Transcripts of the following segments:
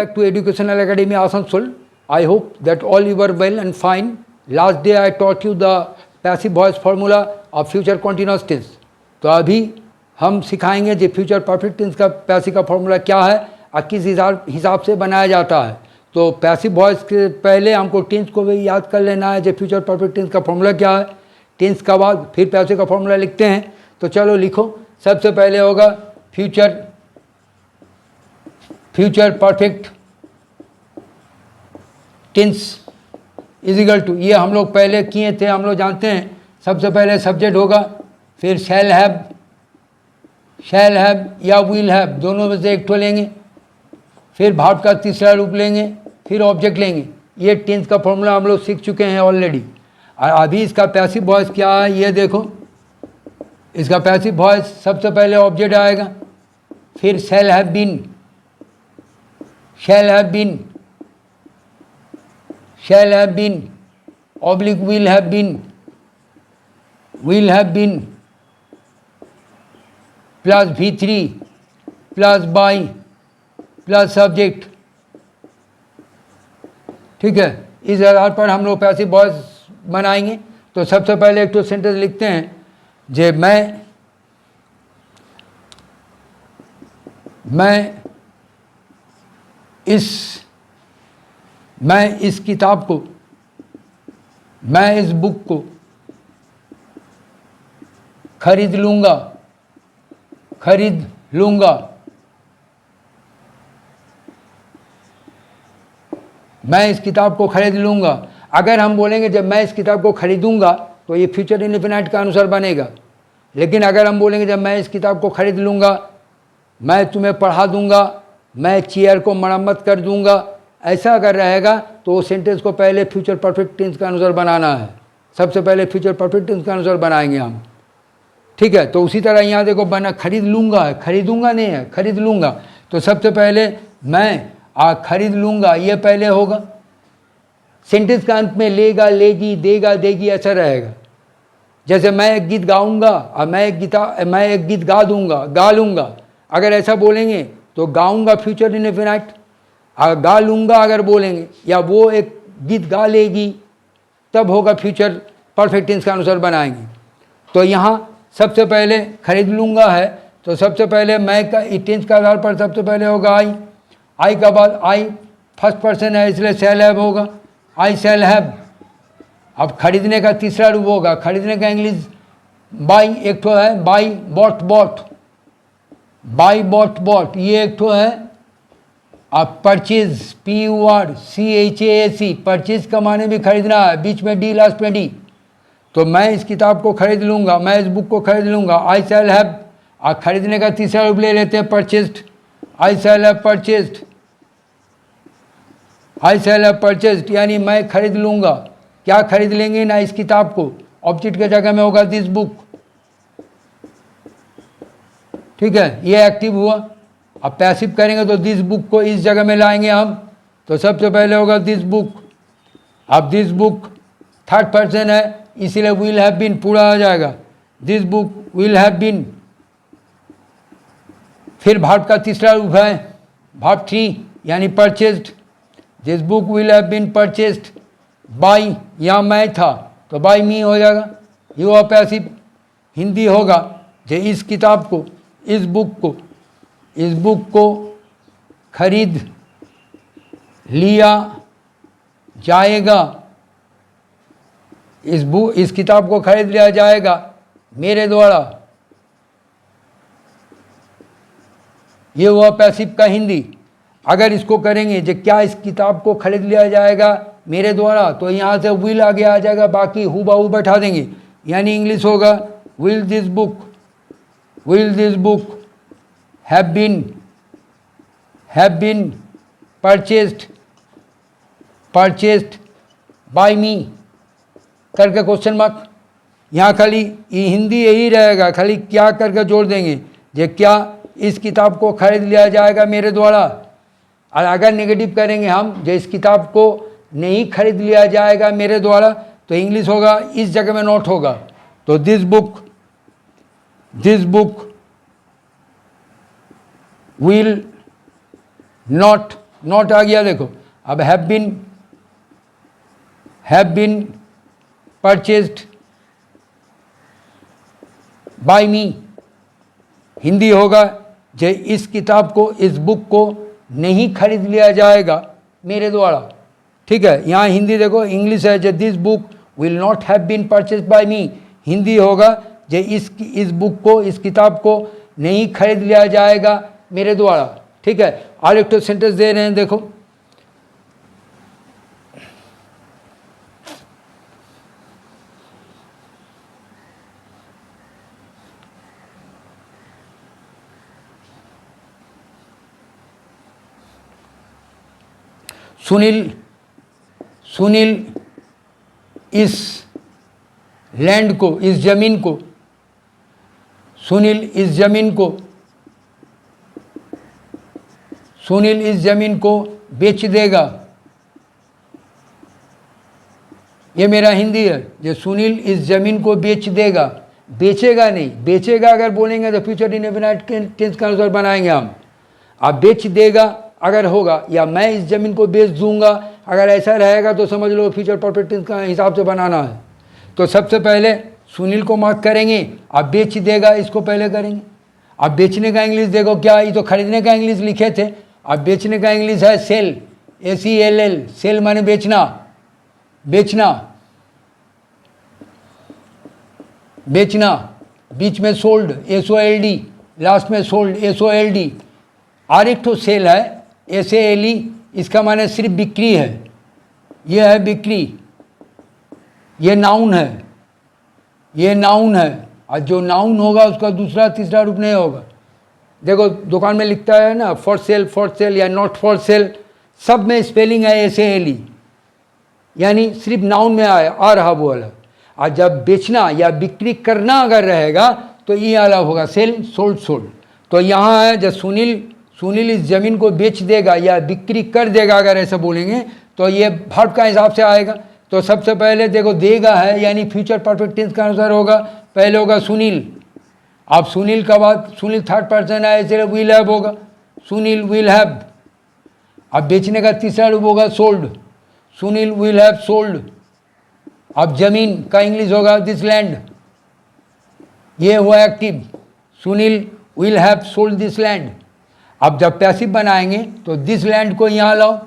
back to Educational Academy Asansol. I hope that all you were well and fine. Last day I taught you the passive voice formula of future continuous tense. तो अभी हम सिखाएंगे जो future perfect tense का passive का formula क्या है और किस हिसाब से बनाया जाता है। तो पैसिव वॉइस के पहले हमको टेंस को भी याद कर लेना है जो फ्यूचर परफेक्ट टेंस का फॉर्मूला क्या है। टेंस का बाद फिर पैसिव का फॉर्मूला लिखते हैं। तो चलो लिखो। सबसे पहले होगा future perfect tense is equal to, ये हम लोग पहले किए थे, हम लोग जानते हैं। सबसे पहले सब्जेक्ट होगा, फिर शैल हैव या विल हैव, दोनों में से एक ठो लेंगे, फिर भाव का तीसरा रूप लेंगे, फिर ऑब्जेक्ट लेंगे। ये टेंस का फॉर्मूला हम लोग सीख चुके हैं ऑलरेडी। और अभी इसका पैसिव वॉइस क्या है ये देखो। इसका पैसिव वॉइस सबसे पहले ऑब्जेक्ट आएगा, फिर shall have been oblique will have been plus V3 plus by plus subject. ठीक है, इस आधार पर हम लोग पैसिव वॉइस बनाएंगे। तो सबसे पहले एक तो सेंटेंस लिखते हैं जे मैं इस किताब को, मैं इस बुक को खरीद लूँगा। मैं इस किताब को खरीद लूँगा। अगर हम बोलेंगे जब मैं इस किताब को खरीदूँगा तो ये फ्यूचर इंडेफिनाइट का अनुसार बनेगा। लेकिन अगर हम बोलेंगे जब मैं इस किताब को खरीद लूँगा, मैं तुम्हें पढ़ा दूँगा, मैं चेयर को मरम्मत कर दूँगा, ऐसा अगर रहेगा तो वो सेंटेंस को पहले फ्यूचर परफेक्ट टेंस का अनुसार बनाना है। सबसे पहले फ्यूचर परफेक्ट टेंस का अनुसार बनाएंगे हम। ठीक है, तो उसी तरह यहाँ देखो बना खरीद लूँगा है, खरीदूँगा नहीं है, खरीद लूँगा। तो सबसे पहले मैं खरीद लूँगा ये पहले होगा। सेंटेंस का अंत में लेगा, लेगी, देगा, देगी ऐसा रहेगा। जैसे मैं एक गीत गाऊँगा और मैं एक गीत गा लूँगा। अगर ऐसा बोलेंगे तो गाऊँगा फ्यूचर इंडेफिनाइट, गा लूँगा अगर बोलेंगे, या वो एक गीत गा लेगी तब होगा फ्यूचर परफेक्ट टेंस का अनुसार बनाएंगे। तो यहाँ सबसे पहले खरीद लूँगा है, तो सबसे पहले मैं का टेंस का आधार पर सबसे पहले होगा आई का बाद आई फर्स्ट पर्सन है इसलिए शैल हैव होगा, आई शैल हैव। अब खरीदने का तीसरा रूप होगा, खरीदने का इंग्लिश बाई एक ठो है, बाई बॉट ये एक ठो है। अब परचेज PURCHASE, परचेज का माने भी खरीदना है, बीच में डी लास्ट में डी। तो मैं इस किताब को खरीद लूँगा, मैं इस बुक को खरीद लूँगा, आई शैल हैव। और खरीदने का तीसरा रूप ले लेते हैं purchased, I shall have purchased, यानी मैं खरीद लूँगा। क्या खरीद लेंगे ना इस किताब को, ऑब्जेक्ट के जगह में होगा दिस बुक। ठीक है, ये एक्टिव हुआ। अब पैसिव करेंगे तो दिस बुक को इस जगह में लाएंगे हम। तो सबसे पहले होगा दिस बुक। अब दिस बुक थर्ड पर्सन है इसीलिए विल हैव बीन पूरा आ जाएगा, this book will have been. फिर भाव का तीसरा रूप है भाव 3 यानी purchased, this book will have been purchased by, यहाँ मैं था तो बाई मी हो जाएगा, ये हुआ पैसिव। हिंदी होगा जो इस किताब को, इस बुक को खरीद लिया जाएगा, इस किताब को खरीद लिया जाएगा मेरे द्वारा। ये हुआ पैसिव का हिंदी। अगर इसको करेंगे जो क्या इस किताब को खरीद लिया जाएगा मेरे द्वारा, तो यहाँ से विल आगे आ जाएगा, बाकी हूबहू बैठा देंगे, यानी इंग्लिश होगा will this book have been purchased by me करके क्वेश्चन मार्क। यहाँ खाली हिंदी यही रहेगा, खाली क्या करके जोड़ देंगे, जे क्या इस किताब को खरीद लिया जाएगा मेरे द्वारा। और अगर नेगेटिव करेंगे हम, जो इस किताब को नहीं खरीद लिया जाएगा मेरे द्वारा, तो इंग्लिश होगा इस जगह में नोट होगा। तो this book will not not आ गया देखो। अब have been purchased by me, Hindi होगा जे इस किताब को, इस बुक को नहीं खरीद लिया जाएगा मेरे द्वारा। ठीक है, यहाँ हिंदी देखो, इंग्लिश है जे this book will not have been purchased by me, Hindi होगा जे इस बुक को, इस किताब को नहीं खरीद लिया जाएगा मेरे द्वारा। ठीक है, और एक तो सेंटेंस दे रहे हैं देखो, सुनील इस लैंड को, इस जमीन को, सुनील इस जमीन को बेच देगा। ये मेरा हिंदी है, जो सुनील इस जमीन को बेच देगा, बेचेगा नहीं, बेचेगा अगर बोलेंगे तो फ्यूचर इंडेफिनिट टेंस के अनुसार बनाएंगे हम। अब बेच देगा अगर होगा, या मैं इस ज़मीन को बेच दूंगा अगर ऐसा रहेगा तो समझ लो फ्यूचर परफेक्ट टेंस का हिसाब से बनाना है। तो सबसे पहले सुनील को मार्क करेंगे, अब बेच देगा इसको पहले करेंगे। अब बेचने का इंग्लिश देखो क्या, ये तो खरीदने का इंग्लिश लिखे थे, अब बेचने का इंग्लिश है सेल, SELL, सेल माने बेचना, बीच में सोल्ड, SOLD, लास्ट में सोल्ड, SOLD, और एक तो सेल है SALE, इसका माने सिर्फ बिक्री है, ये है बिक्री, ये नाउन है, और जो नाउन होगा उसका दूसरा तीसरा रूप नहीं होगा। देखो दुकान में लिखता है ना फॉर सेल या नॉट फॉर सेल, सब में स्पेलिंग है SALE, यानी सिर्फ नाउन में आ रहा वो अलग। और जब बेचना या बिक्री करना अगर रहेगा तो ये अलग होगा, सेल सोल्ड। तो यहाँ है जब सुनील इस ज़मीन को बेच देगा या बिक्री कर देगा अगर ऐसा बोलेंगे तो ये वर्ब का हिसाब से आएगा। तो सबसे पहले देखो देगा है, यानी फ्यूचर परफेक्ट टेंस का अनुसार होगा, पहले होगा सुनील। अब सुनील का बाद, सुनील थर्ड पर्सन है इसलिए विल हैव होगा, सुनील विल हैव। अब बेचने का तीसरा रूप होगा sold, Sunil will have sold. अब जमीन का इंग्लिश होगा दिस लैंड, ये हुआ active, Sunil will have sold this land. अब जब पैसिव बनाएंगे तो दिस लैंड को यहाँ लाओ,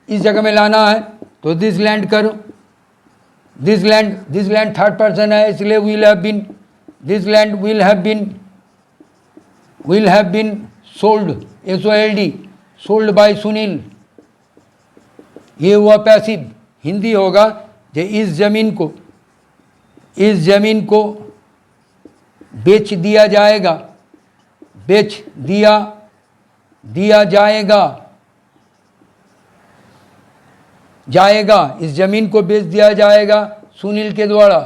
इस जगह में लाना है तो दिस लैंड करो, दिस लैंड थर्ड पर्सन है इसलिए will have been, this land will have been sold, SOLD, sold by Sunil, ये हुआ पैसिव। हिंदी होगा जो इस ज़मीन को बेच दिया जाएगा, बेच दिया जाएगा, इस ज़मीन को बेच दिया जाएगा सुनील के द्वारा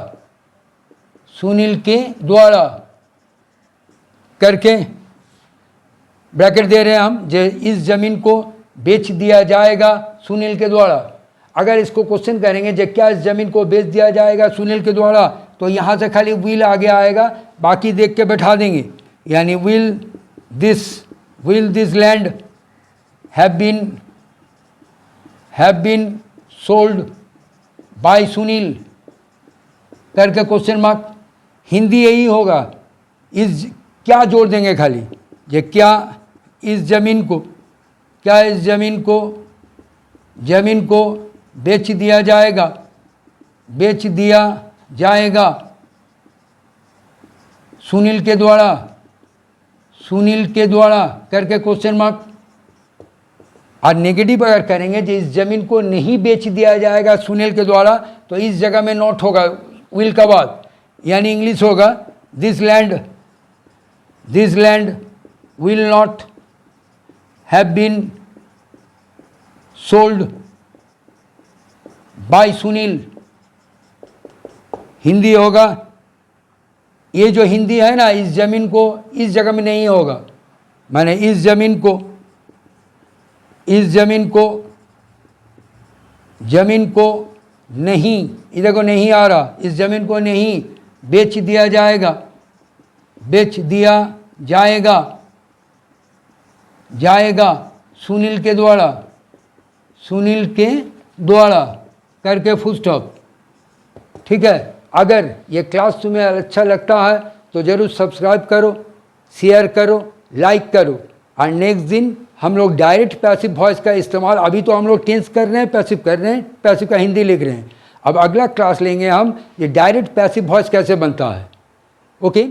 करके ब्रैकेट दे रहे हैं हम, जो इस ज़मीन को बेच दिया जाएगा सुनील के द्वारा। अगर इसको क्वेश्चन करेंगे जो क्या इस ज़मीन को बेच दिया जाएगा सुनील के द्वारा, तो यहाँ से खाली विल आगे आएगा, बाकी देख के बैठा देंगे, यानी will this land have been sold by Sunil करके क्वेश्चन मार्क। हिंदी यही होगा, इस क्या जोड़ देंगे खाली, ये क्या इस ज़मीन को बेच दिया जाएगा सुनील के द्वारा करके क्वेश्चन मार्क। और नेगेटिव अगर करेंगे जो इस ज़मीन को नहीं बेच दिया जाएगा सुनील के द्वारा, तो इस जगह में नॉट होगा विल का बाद, यानी इंग्लिश होगा this land will not have been sold by Sunil. Hindi होगा, ये जो हिंदी है ना, इस ज़मीन को इस जगह में नहीं होगा, माने इस ज़मीन को नहीं, इधर को नहीं आ रहा, इस ज़मीन को नहीं बेच दिया जाएगा सुनील के द्वारा सुनील के द्वारा करके फुल स्टॉप। ठीक है, अगर ये क्लास तुम्हें अच्छा लगता है तो ज़रूर सब्सक्राइब करो, शेयर करो, लाइक करो। और नेक्स्ट दिन हम लोग डायरेक्ट पैसिव वॉइस का इस्तेमाल, अभी तो हम लोग टेंस कर रहे हैं, पैसिव कर रहे हैं, पैसिव का हिंदी लिख रहे हैं। अब अगला क्लास लेंगे हम ये डायरेक्ट पैसिव वॉइस कैसे बनता है। ओके।